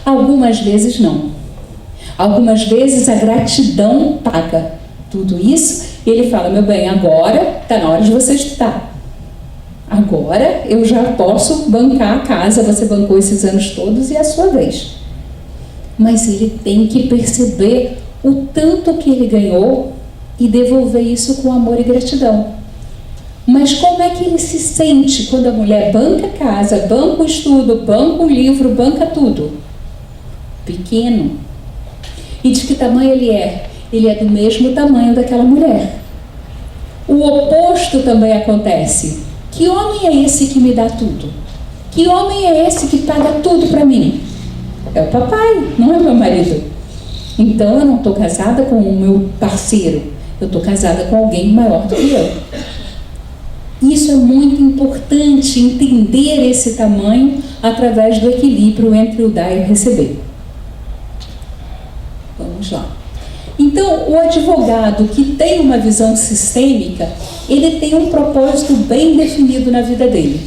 Algumas vezes não. Algumas vezes a gratidão paga tudo isso e ele fala: meu bem, agora está na hora de você estudar. Agora eu já posso bancar a casa, você bancou esses anos todos e é a sua vez. Mas ele tem que perceber o tanto que ele ganhou e devolver isso com amor e gratidão. Mas como é que ele se sente quando a mulher banca a casa, banca o estudo, banca o livro, banca tudo? Pequeno. E de que tamanho ele é? Ele é do mesmo tamanho daquela mulher. O oposto também acontece. Que homem é esse que me dá tudo? Que homem é esse que paga tudo para mim? É o papai, não é meu marido. Então eu não estou casada com o meu parceiro, eu estou casada com alguém maior do que eu. Isso é muito importante, entender esse tamanho através do equilíbrio entre o dar e o receber. Vamos lá. Então, o advogado que tem uma visão sistêmica, ele tem um propósito bem definido na vida dele.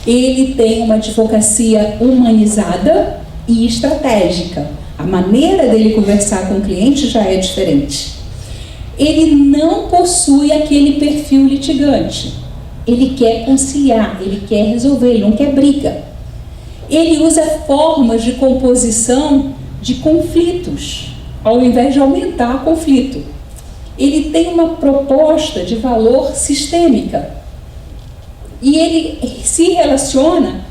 Ele tem uma advocacia humanizada e estratégica. A maneira dele conversar com o cliente já é diferente. Ele não possui aquele perfil litigante. Ele quer conciliar, ele quer resolver, ele não quer briga. Ele usa formas de composição de conflitos, ao invés de aumentar o conflito. Ele tem uma proposta de valor sistêmica. E ele se relaciona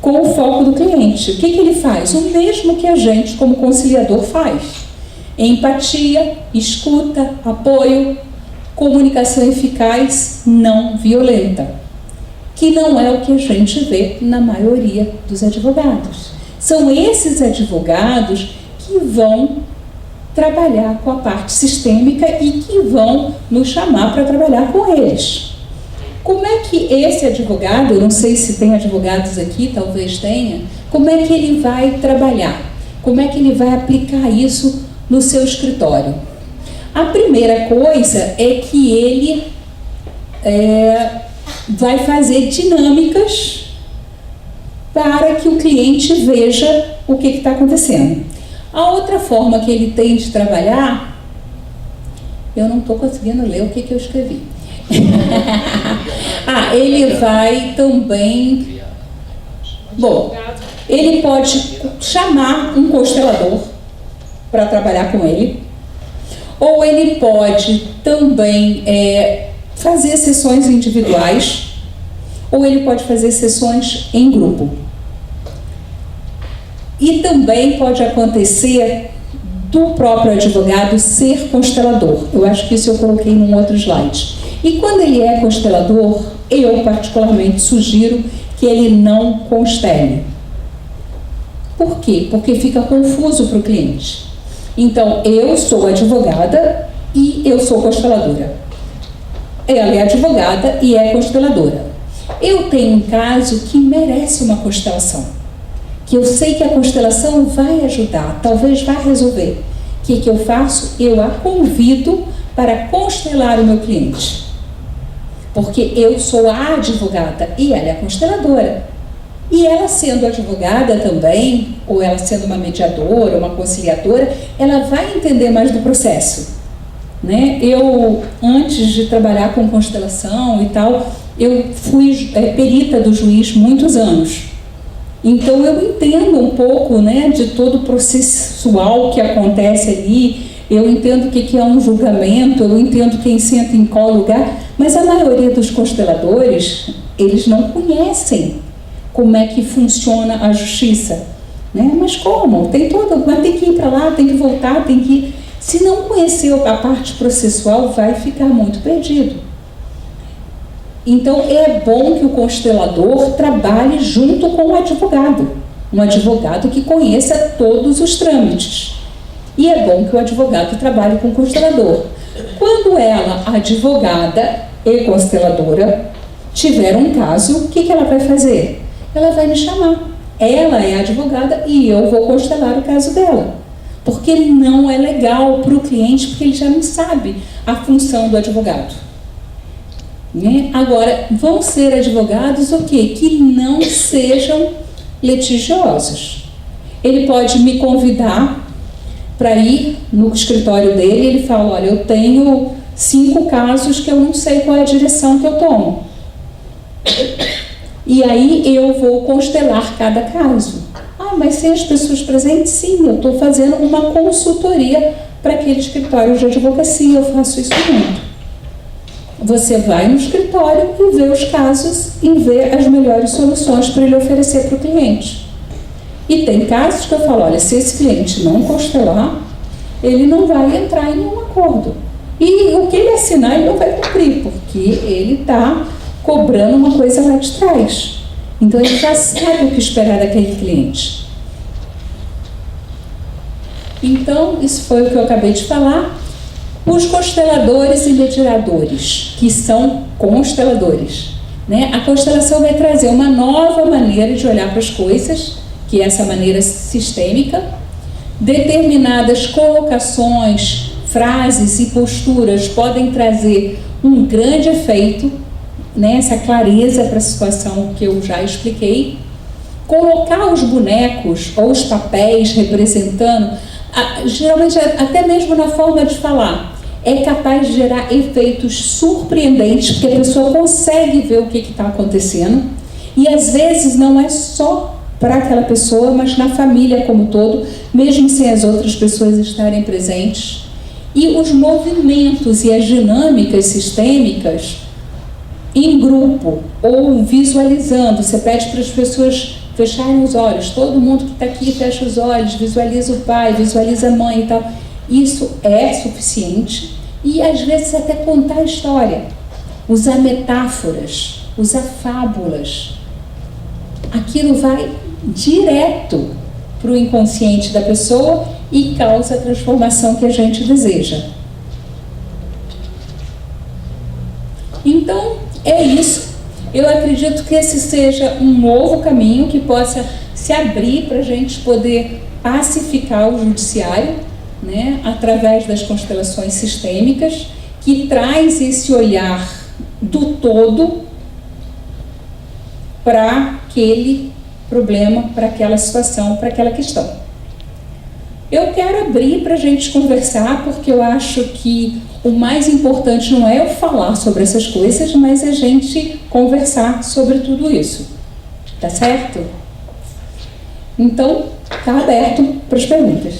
com o foco do cliente. O que ele faz? O mesmo que a gente, como conciliador, faz. Empatia, escuta, apoio, comunicação eficaz, não violenta. Que não é o que a gente vê na maioria dos advogados. São esses advogados que vão trabalhar com a parte sistêmica e que vão nos chamar para trabalhar com eles. Como é que esse advogado, eu não sei se tem advogados aqui, talvez tenha, como é que ele vai trabalhar? Como é que ele vai aplicar isso no seu escritório? A primeira coisa é que ele vai fazer dinâmicas para que o cliente veja o que está acontecendo. A outra forma que ele tem de trabalhar, eu não estou conseguindo ler o que eu escrevi. Ele vai também... Bom, ele pode chamar um constelador para trabalhar com ele, ou ele pode também fazer sessões individuais, ou ele pode fazer sessões em grupo. E também pode acontecer do próprio advogado ser constelador. Eu acho que isso eu coloquei num outro slide. E quando ele é constelador, eu particularmente sugiro que ele não constele. Por quê? Porque fica confuso para o cliente. Então, eu sou advogada e eu sou consteladora. Ela é advogada e é consteladora. Eu tenho um caso que merece uma constelação, que eu sei que a constelação vai ajudar, talvez vá resolver. O que eu faço? Eu a convido para constelar o meu cliente. Porque eu sou a advogada e ela é a consteladora. E ela sendo advogada também, ou ela sendo uma mediadora, uma conciliadora, ela vai entender mais do processo. Né? Eu, antes de trabalhar com constelação e tal, eu fui perita do juiz muitos anos. Então eu entendo um pouco, né, de todo o processual que acontece ali, eu entendo o que é um julgamento, eu entendo quem senta em qual lugar, mas a maioria dos consteladores, eles não conhecem como é que funciona a justiça. Né? Mas como? Mas tem que ir para lá, tem que voltar, tem que... Se não conhecer a parte processual, vai ficar muito perdido. Então, é bom que o constelador trabalhe junto com o advogado. Um advogado que conheça todos os trâmites. E é bom que o advogado trabalhe com o constelador. Quando ela, advogada e consteladora, tiver um caso, o que ela vai fazer? Ela vai me chamar. Ela é advogada e eu vou constelar o caso dela. Porque não é legal para o cliente, porque ele já não sabe a função do advogado. Né? Agora, vão ser advogados o quê? Que não sejam litigiosos. ele pode me convidar para ir no escritório dele. Ele fala: olha, eu tenho 5 casos que eu não sei qual é a direção que eu tomo. E aí eu vou constelar cada caso. Ah, mas sem as pessoas presentes? Sim, eu estou fazendo uma consultoria para aquele escritório de advocacia, eu faço isso muito. Você vai no escritório e vê os casos e vê as melhores soluções para ele oferecer para o cliente. E tem casos que eu falo: olha, se esse cliente não constelar, ele não vai entrar em nenhum acordo. E o que ele assinar, ele não vai cumprir, porque ele está cobrando uma coisa lá de trás. Então ele já sabe o que esperar daquele cliente. Então, isso foi o que eu acabei de falar. Os consteladores e mediadores, que são consteladores, né? A constelação vai trazer uma nova maneira de olhar para as coisas, que é essa maneira sistêmica. Determinadas colocações, frases e posturas podem trazer um grande efeito, né? Essa clareza para a situação que eu já expliquei. Colocar os bonecos ou os papéis representando, geralmente até mesmo na forma de falar, é capaz de gerar efeitos surpreendentes, porque a pessoa consegue ver o que está acontecendo, e às vezes não é só para aquela pessoa, mas na família como um todo, mesmo sem as outras pessoas estarem presentes. E os movimentos e as dinâmicas sistêmicas em grupo ou visualizando, você pede para as pessoas fecharem os olhos, todo mundo que está aqui fecha os olhos, visualiza o pai, visualiza a mãe e tal. Isso é suficiente. E às vezes até contar a história, usar metáforas, usar fábulas. Aquilo vai direto para o inconsciente da pessoa e causa a transformação que a gente deseja. Então, é isso. Eu acredito que esse seja um novo caminho que possa se abrir para a gente poder pacificar o judiciário, né, através das constelações sistêmicas, que traz esse olhar do todo para aquele problema, para aquela situação, para aquela questão. Eu quero abrir para a gente conversar, porque eu acho que o mais importante não é eu falar sobre essas coisas, mas a gente conversar sobre tudo isso. Tá certo? Então, está aberto para as perguntas.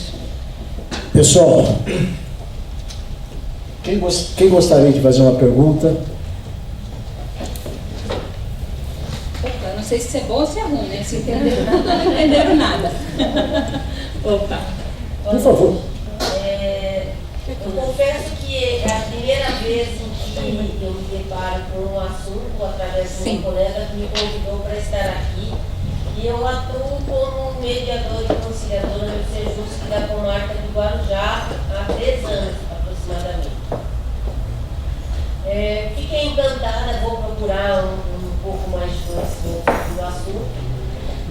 Pessoal, quem gostaria de fazer uma pergunta? Eu não sei se é bom ou se é ruim, né? Se entenderam tudo ou não entenderam nada. Opa. Por favor. Eu confesso que é a primeira vez em que eu me deparo com um assunto através de uma colega que me convidou para estar aqui. E eu atuo como mediador e conciliador no Sejusc da comarca do Guarujá há 3 anos aproximadamente. Fiquei encantada, vou procurar um pouco mais de conhecimento do assunto.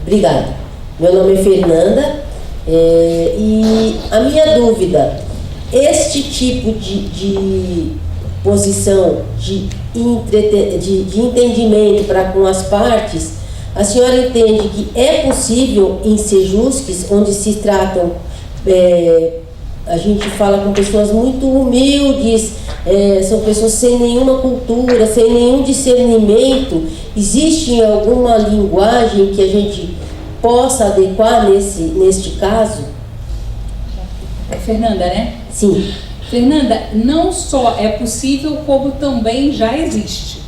Obrigada. Meu nome é Fernanda e a minha dúvida, este tipo de posição de entendimento para com as partes, a senhora entende que é possível em Sejuscs, onde se tratam, a gente fala com pessoas muito humildes, são pessoas sem nenhuma cultura, sem nenhum discernimento, existe alguma linguagem que a gente possa adequar neste caso? Fernanda, né? Sim. Fernanda, não só é possível, como também já existe.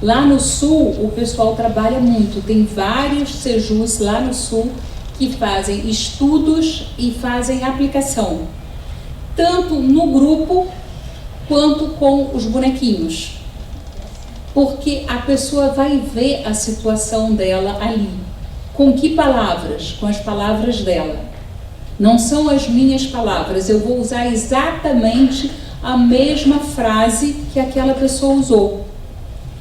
Lá no Sul, o pessoal trabalha muito. Tem vários Sejus lá no Sul que fazem estudos e fazem aplicação. Tanto no grupo, quanto com os bonequinhos. Porque a pessoa vai ver a situação dela ali. Com que palavras? Com as palavras dela. Não são as minhas palavras, eu vou usar exatamente a mesma frase que aquela pessoa usou.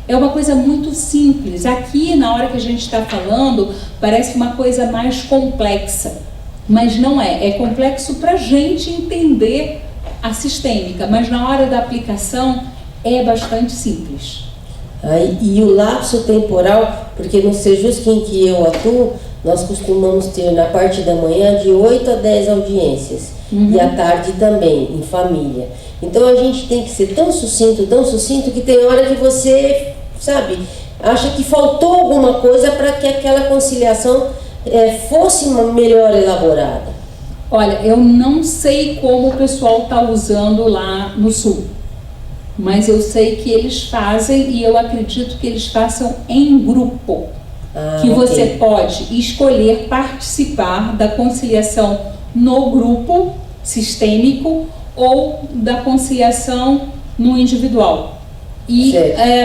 É uma coisa muito simples. Aqui, na hora que a gente está falando, parece uma coisa mais complexa, mas não é. É complexo para a gente entender a sistêmica, mas na hora da aplicação é bastante simples. E o lapso temporal, porque no Sejusc em que eu atuo, nós costumamos ter na parte da manhã de 8 a 10 audiências. E à tarde também, em família. Então a gente tem que ser tão sucinto, que tem hora que você, sabe, acha que faltou alguma coisa para que aquela conciliação fosse melhor elaborada. Olha, eu não sei como o pessoal está usando lá no Sul, mas eu sei que eles fazem e eu acredito que eles façam em grupo. Que você pode escolher participar da conciliação no grupo sistêmico ou da conciliação no individual. E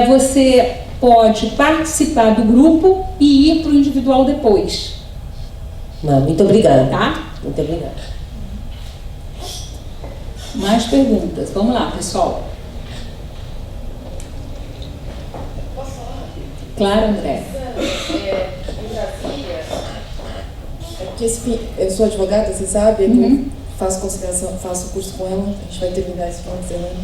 você pode participar do grupo e ir para o individual depois. Não, muito obrigada. Tá? Muito obrigada. Mais perguntas? Vamos lá, pessoal. Posso falar? Claro, André. Em Brasília, porque eu sou advogada, você sabe, eu faço conciliação, faço curso com ela, a gente vai terminar esse final de semana.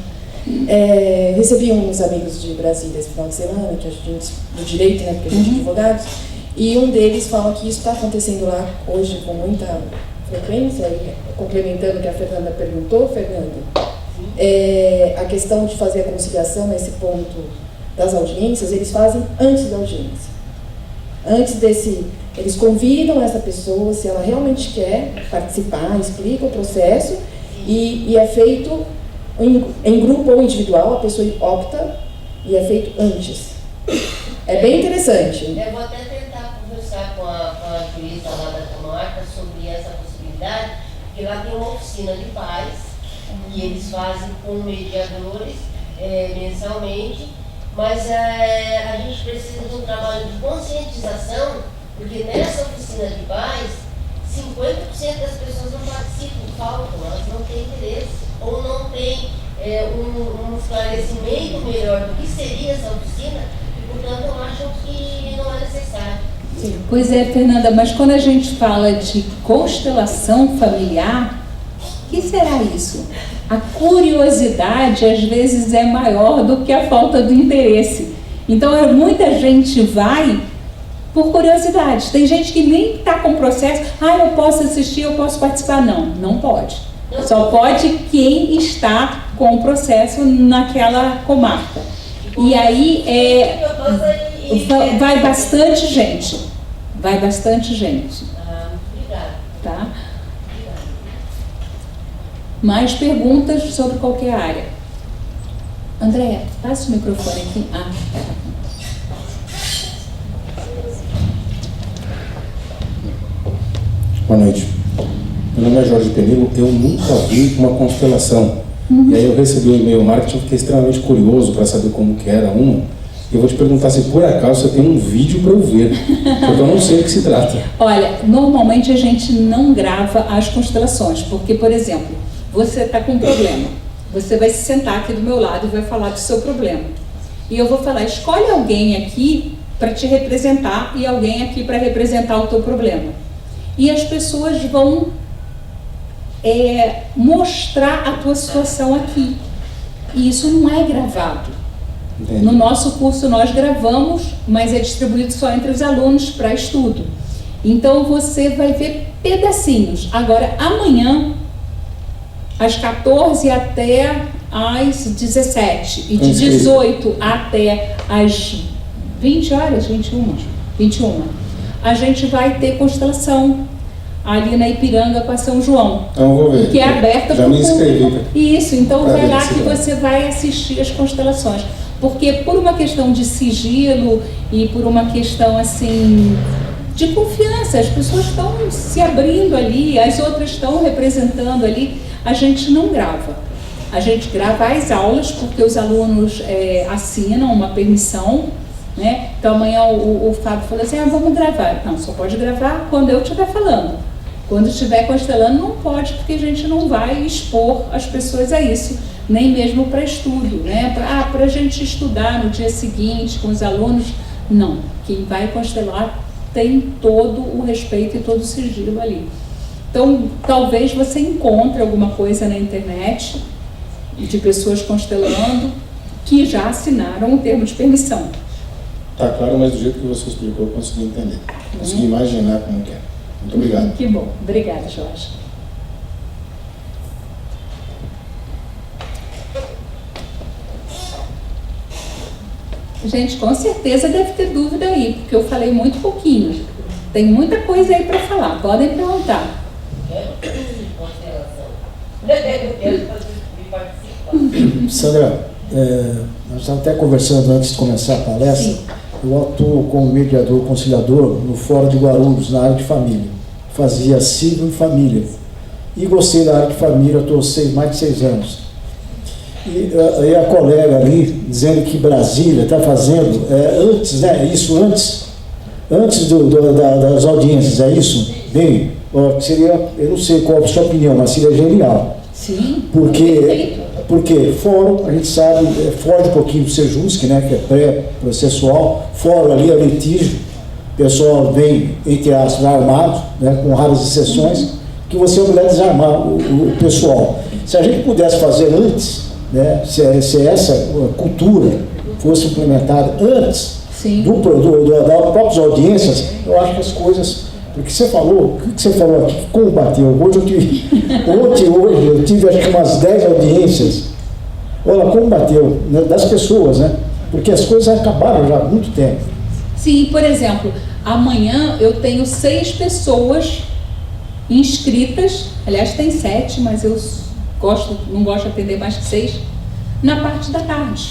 Recebi uns amigos de Brasília esse final de semana, que a gente, do direito, né, porque a gente é advogados, e um deles fala que isso está acontecendo lá hoje com muita frequência, e complementando o que a Fernanda perguntou, Fernanda, a questão de fazer a conciliação nesse ponto das audiências, eles fazem antes da audiência. Antes eles convidam essa pessoa, se ela realmente quer participar, explica o processo, e é feito em grupo ou individual, a pessoa opta e é feito antes. É bem interessante. Eu vou até tentar conversar com a juíza lá da comarca sobre essa possibilidade, porque lá tem uma oficina de pais, que eles fazem com mediadores mensalmente, mas a gente precisa de um trabalho de conscientização, porque nessa oficina de pais, 50% das pessoas não participam, faltam, elas não têm interesse, ou não têm um esclarecimento melhor do que seria essa oficina, e portanto acham que não é necessário. Sim. Pois é, Fernanda, mas quando a gente fala de constelação familiar, o que será isso? A curiosidade às vezes é maior do que a falta do interesse. Então muita gente vai por curiosidade. Tem gente que nem está com processo, eu posso assistir, eu posso participar. Não, não pode. Só pode quem está com o processo naquela comarca. E aí vai bastante gente. Vai bastante gente. Obrigada. Tá? Mais perguntas sobre qualquer área. André, passa o microfone aqui. Boa noite. Meu nome é Jorge Penilo, eu nunca vi uma constelação. E aí eu recebi o e-mail marketing, fiquei extremamente curioso para saber como que era uma. E eu vou te perguntar se por acaso você tem um vídeo para eu ver, porque eu não sei do que se trata. Olha, normalmente a gente não grava as constelações, porque, por exemplo, você está com um problema, você vai se sentar aqui do meu lado e vai falar do seu problema. E eu vou falar, escolhe alguém aqui para te representar e alguém aqui para representar o teu problema. E as pessoas vão mostrar a tua situação aqui. E isso não é gravado. Entendi. No nosso curso nós gravamos, mas é distribuído só entre os alunos para estudo. Então você vai ver pedacinhos. Agora, amanhã, às 14 até às 17 e de 18 até às 20 horas, 21, a gente vai ter constelação ali na Ipiranga com a São João. Então eu vou ver. Que é aberta para o público. Já me inscrevi. Isso, então vai lá que vai. você vai assistir as constelações. Porque por uma questão de sigilo e por uma questão assim de confiança, as pessoas estão se abrindo ali, as outras estão representando ali, a gente não grava. A gente grava as aulas porque os alunos assinam uma permissão, né? Então amanhã o Fábio falou assim, vamos gravar. Não, só pode gravar quando eu estiver falando. Quando estiver constelando não pode, porque a gente não vai expor as pessoas a isso, nem mesmo para estudo, né? Para a gente estudar no dia seguinte com os alunos, não. Quem vai constelar tem todo o respeito e todo o sigilo ali. Então, talvez você encontre alguma coisa na internet de pessoas constelando que já assinaram o termo de permissão. Tá claro, mas do jeito que você explicou, eu consegui entender. Consegui imaginar como que é. Muito obrigado. Que bom. Obrigada, Jorge. Gente, com certeza deve ter dúvida aí, porque eu falei muito pouquinho. Tem muita coisa aí para falar. Podem perguntar. Sandra, nós estávamos até conversando antes de começar a palestra. Sim. Eu atuo como mediador, conciliador no Fórum de Guarulhos, na área de família. Fazia civil e família. E gostei da área de família, eu estou mais de 6 anos. E a colega ali, dizendo que Brasília está fazendo, antes, né, isso antes das audiências, é isso? Bem, seria, eu não sei qual a sua opinião, mas seria genial. Sim. Porque fórum, a gente sabe, foge um pouquinho do Sejusc, né, que é pré-processual, fórum ali é litígio, o pessoal vem, entre aspas, armado, né, com raras exceções, que você é obrigado a desarmar o pessoal. Se a gente pudesse fazer antes, né, se essa cultura fosse implementada antes das próprias audiências, eu acho que as coisas... Porque você falou, o que você falou aqui? Como bateu? Hoje eu tive acho que umas 10 audiências. Olha como bateu, né, das pessoas, né? Porque as coisas acabaram já há muito tempo. Sim, por exemplo, amanhã eu tenho 6 pessoas inscritas, aliás tem 7, mas eu não gosto de atender mais que 6, na parte da tarde.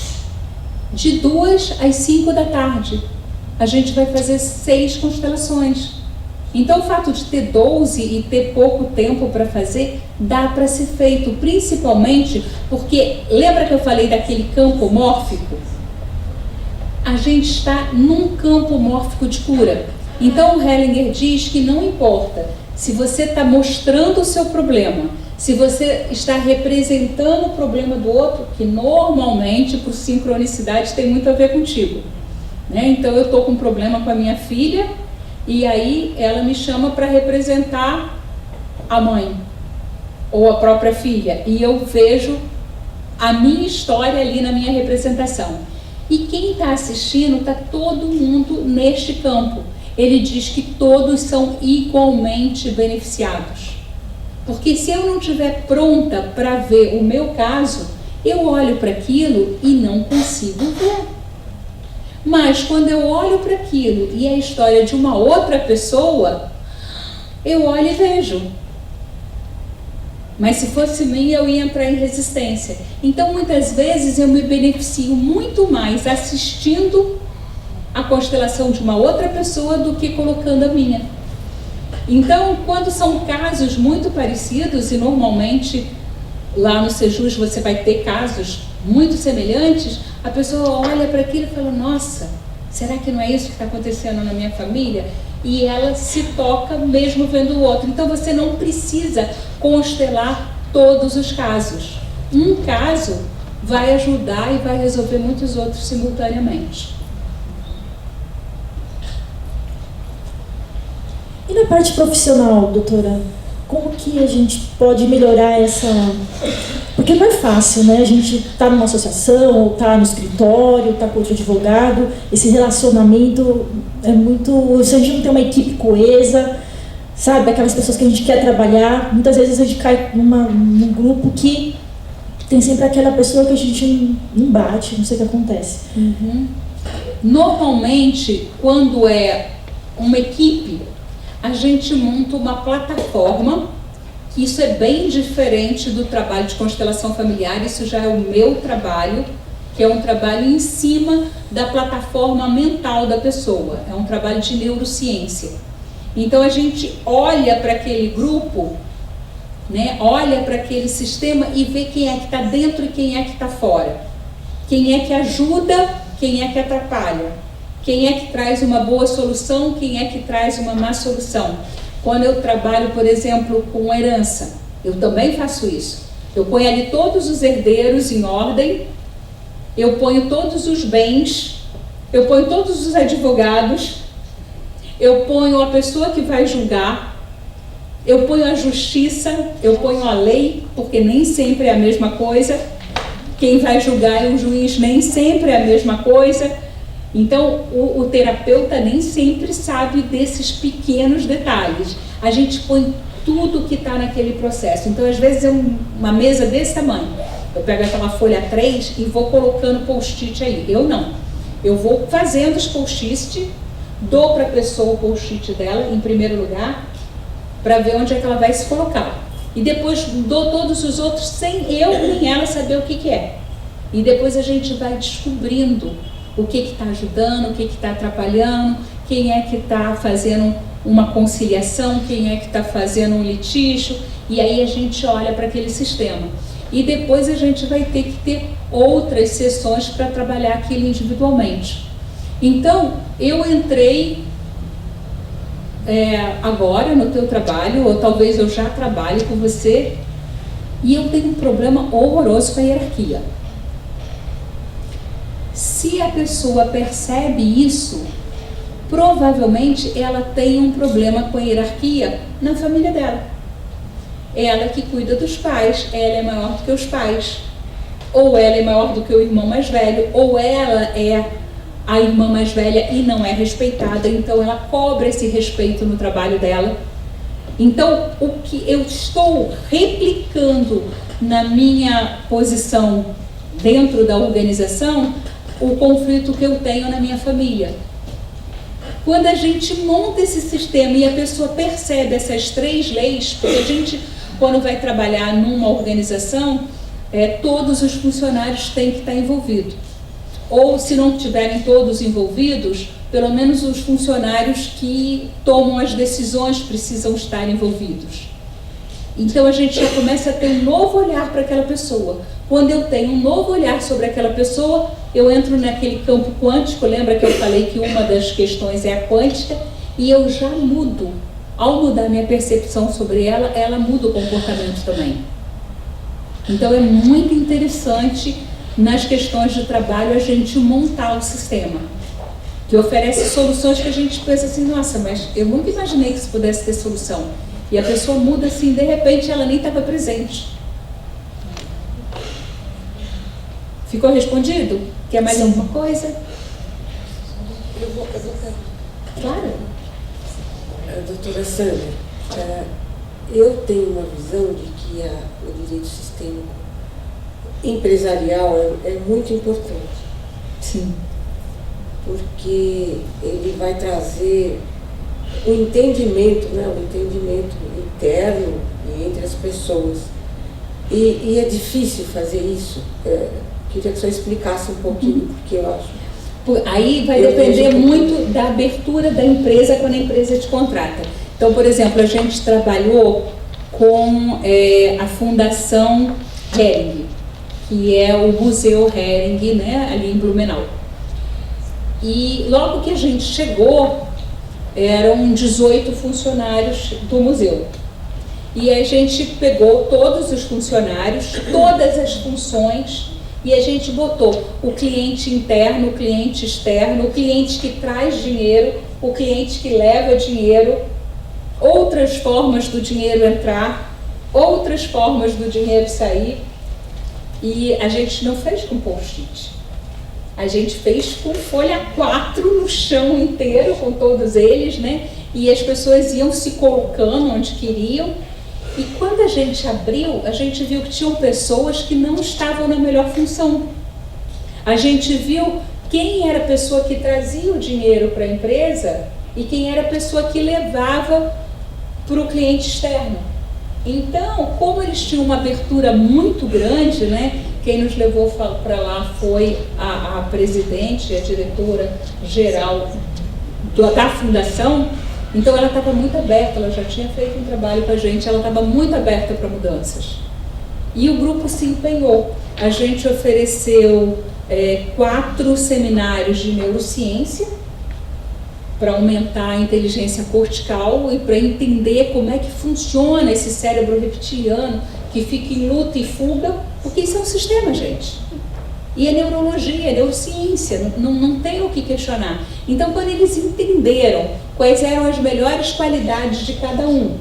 De 2 às 5 da tarde, a gente vai fazer 6 constelações. Então o fato de ter 12 e ter pouco tempo para fazer, dá para ser feito, principalmente porque, lembra que eu falei daquele campo mórfico? A gente está num campo mórfico de cura. Então o Hellinger diz que não importa se você está mostrando o seu problema, se você está representando o problema do outro, que normalmente, por sincronicidade, tem muito a ver contigo, né? Então eu estou com um problema com a minha filha, e aí ela me chama para representar a mãe ou a própria filha, e eu vejo a minha história ali na minha representação. E quem está assistindo, está todo mundo neste campo. Ele diz que todos são igualmente beneficiados. Porque se eu não estiver pronta para ver o meu caso, eu olho para aquilo e não consigo ver. Mas quando eu olho para aquilo e é a história de uma outra pessoa, eu olho e vejo. Mas se fosse minha, eu ia entrar em resistência. Então, muitas vezes, eu me beneficio muito mais assistindo a constelação de uma outra pessoa do que colocando a minha. Então, quando são casos muito parecidos, e normalmente lá no Sejus você vai ter casos muito semelhantes, a pessoa olha para aquilo e fala, nossa, será que não é isso que está acontecendo na minha família? E ela se toca mesmo vendo o outro. Então você não precisa constelar todos os casos. Um caso vai ajudar e vai resolver muitos outros simultaneamente. E na parte profissional, doutora, como que a gente pode melhorar essa... Porque não é fácil, né? A gente está numa associação, ou está no escritório, está com outro advogado, esse relacionamento é muito... Se a gente não tem uma equipe coesa, sabe? Aquelas pessoas que a gente quer trabalhar, muitas vezes a gente cai num grupo que tem sempre aquela pessoa que a gente não bate, não sei o que acontece. Uhum. Normalmente, quando é uma equipe, a gente monta uma plataforma. Isso é bem diferente do trabalho de constelação familiar, isso já é o meu trabalho, que é um trabalho em cima da plataforma mental da pessoa, é um trabalho de neurociência. Então a gente olha para aquele grupo, né, olha para aquele sistema e vê quem é que está dentro e quem é que está fora. Quem é que ajuda, quem é que atrapalha. Quem é que traz uma boa solução, quem é que traz uma má solução. Quando eu trabalho, por exemplo, com herança, eu também faço isso. Eu ponho ali todos os herdeiros em ordem, eu ponho todos os bens, eu ponho todos os advogados, eu ponho a pessoa que vai julgar, eu ponho a justiça, eu ponho a lei, porque nem sempre é a mesma coisa. Quem vai julgar é o juiz, nem sempre é a mesma coisa. Então, o terapeuta nem sempre sabe desses pequenos detalhes. A gente põe tudo que está naquele processo. Então, às vezes, é uma mesa desse tamanho. Eu pego aquela folha 3 e vou colocando post-it aí. Eu não. Eu vou fazendo os post-it, dou para a pessoa o post-it dela, em primeiro lugar, para ver onde é que ela vai se colocar. E depois dou todos os outros sem eu nem ela saber o que é. E depois a gente vai descobrindo o que está ajudando, o que está atrapalhando, quem é que está fazendo uma conciliação, quem é que está fazendo um litígio, e aí a gente olha para aquele sistema. E depois a gente vai ter que ter outras sessões para trabalhar aquilo individualmente. Então, eu entrei agora no teu trabalho, ou talvez eu já trabalhe com você, e eu tenho um problema horroroso com a hierarquia. Se a pessoa percebe isso, provavelmente ela tem um problema com a hierarquia na família dela. Ela que cuida dos pais, ela é maior do que os pais, ou ela é maior do que o irmão mais velho, ou ela é a irmã mais velha e não é respeitada, então ela cobra esse respeito no trabalho dela. Então, o que eu estou replicando na minha posição dentro da organização, o conflito que eu tenho na minha família. Quando a gente monta esse sistema e a pessoa percebe essas 3 leis, porque a gente, quando vai trabalhar numa organização, todos os funcionários têm que estar envolvidos. Ou, se não estiverem todos envolvidos, pelo menos os funcionários que tomam as decisões precisam estar envolvidos. Então a gente já começa a ter um novo olhar para aquela pessoa. Quando eu tenho um novo olhar sobre aquela pessoa, eu entro naquele campo quântico. Lembra que eu falei que uma das questões é a quântica? E eu já mudo. Ao mudar minha percepção sobre ela, ela muda o comportamento também. Então é muito interessante, nas questões de trabalho, a gente montar o sistema, que oferece soluções que a gente pensa assim, nossa, mas eu nunca imaginei que isso pudesse ter solução. E a pessoa muda assim, de repente ela nem estava presente. Ficou respondido? Quer mais alguma coisa? Eu vou Claro. Doutora Sandra, eu tenho uma visão de que o direito sistêmico empresarial é muito importante. Sim. Porque ele vai trazer o entendimento, né, o entendimento interno e entre as pessoas. E é difícil fazer isso. Queria que você explicasse um pouquinho, porque eu acho... Aí vai depender muito da abertura da empresa quando a empresa te contrata. Então, por exemplo, a gente trabalhou com a Fundação Hering, que é o Museu Hering, né, ali em Blumenau. E logo que a gente chegou, eram 18 funcionários do museu. E a gente pegou todos os funcionários, todas as funções, e a gente botou o cliente interno, o cliente externo, o cliente que traz dinheiro, o cliente que leva dinheiro, outras formas do dinheiro entrar, outras formas do dinheiro sair. E a gente não fez com post-it. A gente fez com folha 4 no chão inteiro, com todos eles, né? E as pessoas iam se colocando onde queriam. E quando a gente abriu, a gente viu que tinham pessoas que não estavam na melhor função. A gente viu quem era a pessoa que trazia o dinheiro para a empresa e quem era a pessoa que levava para o cliente externo. Então, como eles tinham uma abertura muito grande, né? Quem nos levou para lá foi a presidente, a diretora geral da fundação. Então ela estava muito aberta, ela já tinha feito um trabalho com a gente, ela estava muito aberta para mudanças. E o grupo se empenhou. A gente ofereceu 4 seminários de neurociência para aumentar a inteligência cortical e para entender como é que funciona esse cérebro reptiliano que fica em luta e fuga, porque isso é um sistema, gente. E é neurologia, é neurociência, não tem o que questionar. Então, quando eles entenderam quais eram as melhores qualidades de cada um,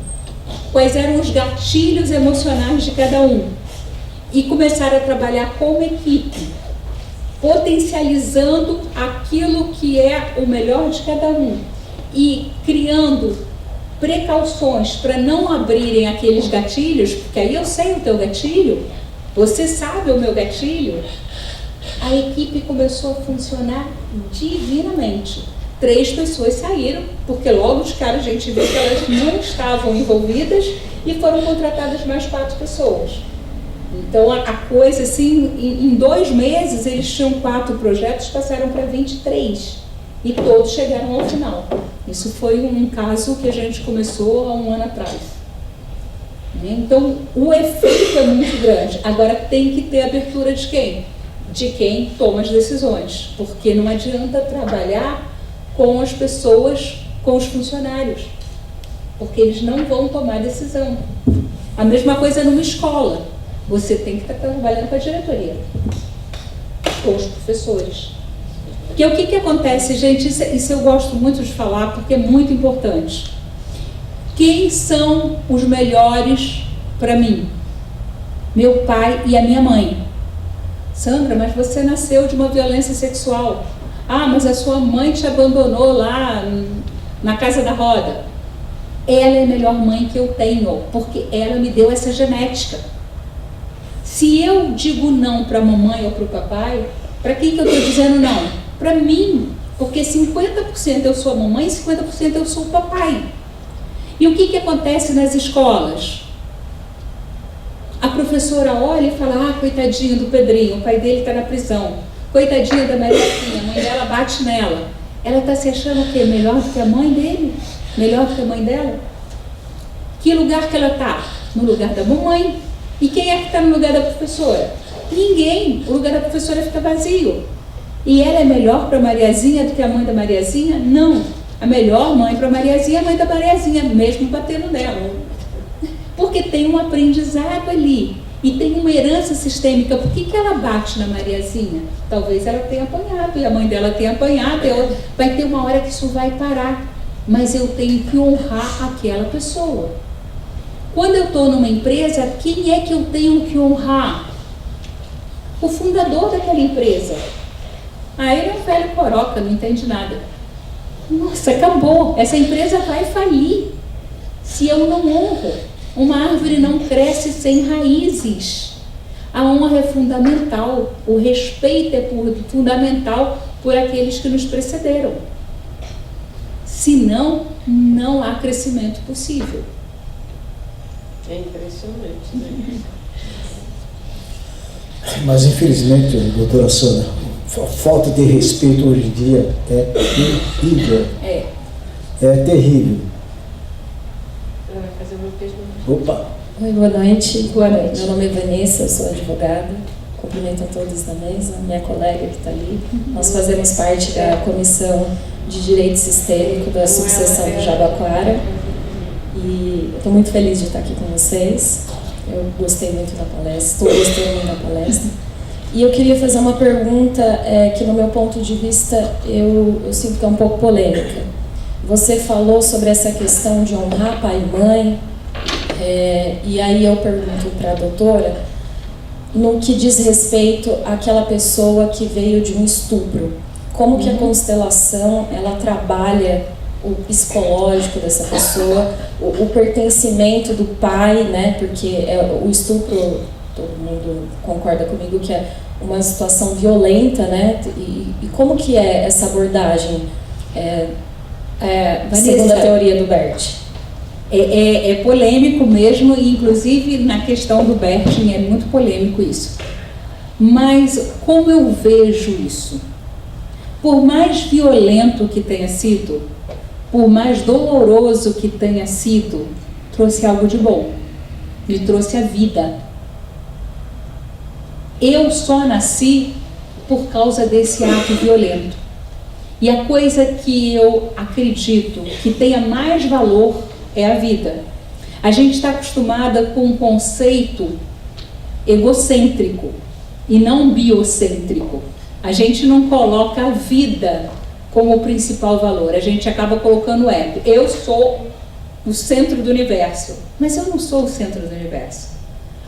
quais eram os gatilhos emocionais de cada um, e começaram a trabalhar como equipe, potencializando aquilo que é o melhor de cada um e criando precauções para não abrirem aqueles gatilhos, porque aí eu sei o teu gatilho, você sabe o meu gatilho, a equipe começou a funcionar divinamente. 3 pessoas saíram, porque logo de cara a gente viu que elas não estavam envolvidas e foram contratadas mais 4 pessoas. Então a coisa assim, em 2 meses eles tinham 4 projetos, passaram para 23 e todos chegaram ao final. Isso foi um caso que a gente começou há 1 ano atrás. Então o efeito é muito grande. Agora tem que ter abertura de quem? De quem toma as decisões, porque não adianta trabalhar com as pessoas, com os funcionários, porque eles não vão tomar decisão. A mesma coisa numa escola, você tem que estar trabalhando com a diretoria, com os professores. Porque o que acontece, gente, isso eu gosto muito de falar, porque é muito importante. Quem são os melhores para mim? Meu pai e a minha mãe. Sandra, mas você nasceu de uma violência sexual. Ah, mas a sua mãe te abandonou lá na casa da roda. Ela é a melhor mãe que eu tenho, porque ela me deu essa genética. Se eu digo não para a mamãe ou para o papai, para quem que eu estou dizendo não? Para mim, porque 50% eu sou a mamãe e 50% eu sou o papai. E o que acontece nas escolas? A professora olha e fala, ah, coitadinho do Pedrinho, o pai dele está na prisão. Coitadinha da Mariazinha, a mãe dela bate nela. Ela está se achando o quê? Melhor do que a mãe dele? Melhor do que a mãe dela? Que lugar que ela está? No lugar da mamãe. E quem é que está no lugar da professora? Ninguém. O lugar da professora fica vazio. E ela é melhor para a Mariazinha do que a mãe da Mariazinha? Não. A melhor mãe para a Mariazinha é a mãe da Mariazinha, mesmo batendo nela. Porque tem um aprendizado ali. E tem uma herança sistêmica. Por que ela bate na Mariazinha? Talvez ela tenha apanhado, e a mãe dela tenha apanhado. Vai ter uma hora que isso vai parar. Mas eu tenho que honrar aquela pessoa. Quando eu estou numa empresa, quem é que eu tenho que honrar? O fundador daquela empresa. Ah, ele é um velho coroca, não entende nada. Nossa, acabou. Essa empresa vai falir se eu não honro. Uma árvore não cresce sem raízes. A honra é fundamental. O respeito é fundamental por aqueles que nos precederam. Senão, não há crescimento possível. É impressionante, né? Mas infelizmente, doutora Sandra, a falta de respeito hoje em dia é terrível. É terrível. Opa! Oi, boa noite. Boa noite. Meu nome é Vanessa, eu sou advogada. Cumprimento a todos da mesa, minha colega que está ali. Nós fazemos parte da Comissão de Direito Sistêmico da Subseção do Jabaquara. E estou muito feliz de estar aqui com vocês. Eu gostei muito da palestra, estou gostando muito da palestra. E eu queria fazer uma pergunta que, no meu ponto de vista, eu sinto que é um pouco polêmica. Você falou sobre essa questão de honrar pai e mãe, e aí eu pergunto para a doutora, no que diz respeito àquela pessoa que veio de um estupro, como que a constelação ela trabalha o psicológico dessa pessoa, o pertencimento do pai, né? Porque o estupro, todo mundo concorda comigo que é uma situação violenta, né? E como que é essa abordagem, segundo a teoria do Bert? É polêmico mesmo, e inclusive na questão do Bertin é muito polêmico isso. Mas como eu vejo isso? Por mais violento que tenha sido, por mais doloroso que tenha sido, trouxe algo de bom. Me trouxe a vida. Eu só nasci por causa desse ato violento. E a coisa que eu acredito que tenha mais valor é a vida. A gente está acostumada com um conceito egocêntrico e não biocêntrico. A gente não coloca a vida como o principal valor, a gente acaba colocando o ego. Eu sou o centro do universo, mas eu não sou o centro do universo.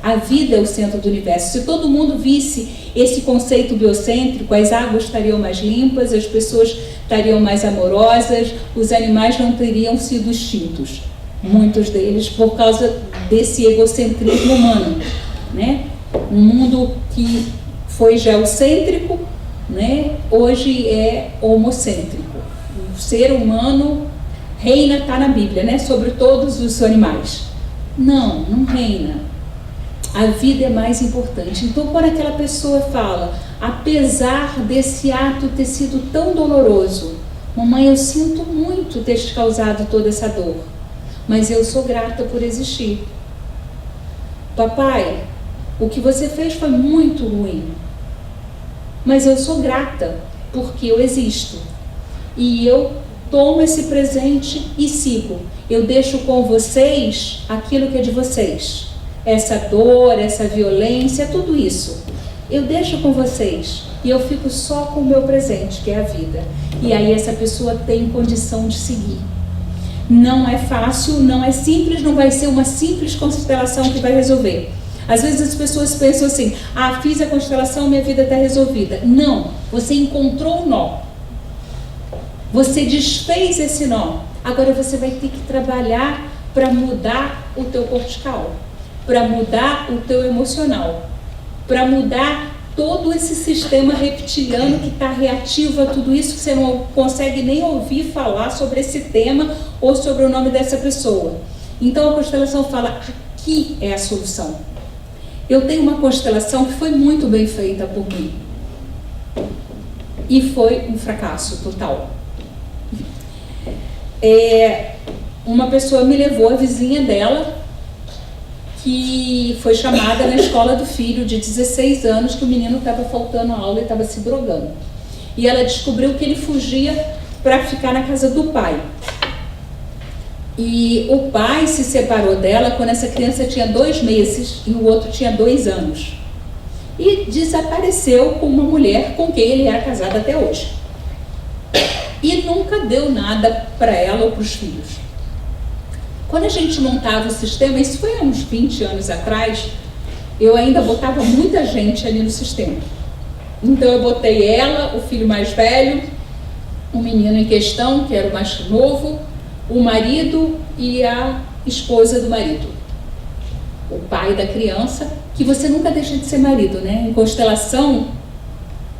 A vida é o centro do universo. Se todo mundo visse esse conceito biocêntrico, as águas estariam mais limpas, as pessoas estariam mais amorosas, os animais não teriam sido extintos. Muitos deles por causa desse egocentrismo humano, né? Um mundo que foi geocêntrico, né? Hoje é homocêntrico. O ser humano reina, está na Bíblia, né? Sobre todos os animais. Não, não reina. A vida é mais importante. Então, quando aquela pessoa fala, apesar desse ato ter sido tão doloroso, mamãe, eu sinto muito ter te causado toda essa dor, mas eu sou grata por existir. Papai, o que você fez foi muito ruim, mas eu sou grata porque eu existo. E eu tomo esse presente e sigo. Eu deixo com vocês aquilo que é de vocês. Essa dor, essa violência, tudo isso. Eu deixo com vocês. E eu fico só com o meu presente, que é a vida. E aí essa pessoa tem condição de seguir. Não é fácil, não é simples, não vai ser uma simples constelação que vai resolver. Às vezes as pessoas pensam assim, fiz a constelação, minha vida está resolvida. Não, você encontrou o nó. Você desfez esse nó. Agora você vai ter que trabalhar para mudar o teu cortical, para mudar o teu emocional, para mudar todo esse sistema reptiliano que está reativo a tudo isso, que você não consegue nem ouvir falar sobre esse tema ou sobre o nome dessa pessoa. Então a constelação fala, aqui é a solução. Eu tenho uma constelação que foi muito bem feita por mim e foi um fracasso total. Uma pessoa me levou, a vizinha dela, que foi chamada na escola do filho de 16 anos, que o menino estava faltando a aula e estava se drogando. E ela descobriu que ele fugia para ficar na casa do pai. E o pai se separou dela quando essa criança tinha 2 meses e o outro tinha 2 anos. E desapareceu com uma mulher com quem ele era casado até hoje. E nunca deu nada para ela ou para os filhos. Quando a gente montava o sistema, isso foi há uns 20 anos atrás, eu ainda botava muita gente ali no sistema. Então eu botei ela, o filho mais velho, o menino em questão, que era o mais novo, o marido e a esposa do marido. O pai da criança, que você nunca deixa de ser marido, né? Em constelação,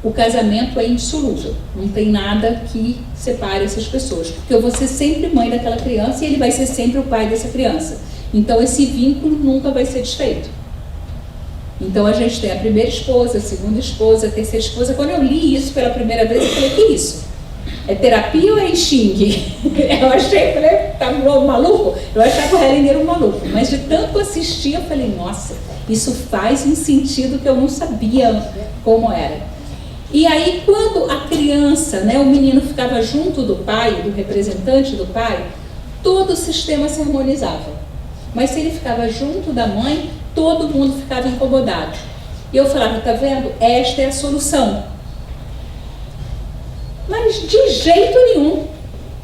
o casamento é indissolúvel. Não tem nada que separe essas pessoas. Porque eu vou ser sempre mãe daquela criança e ele vai ser sempre o pai dessa criança. Então esse vínculo nunca vai ser desfeito. Então a gente tem a primeira esposa, a segunda esposa, a terceira esposa. Quando eu li isso pela primeira vez, eu falei, que isso? É terapia ou é xingue? Eu achei, falei, tá maluco? Eu achava que o Hellinger era um maluco. Mas de tanto assistir, eu falei, nossa, isso faz um sentido que eu não sabia como era. E aí, quando a criança, né, o menino ficava junto do pai, do representante do pai, todo o sistema se harmonizava. Mas se ele ficava junto da mãe, todo mundo ficava incomodado. E eu falava, tá vendo? Esta é a solução. Mas de jeito nenhum.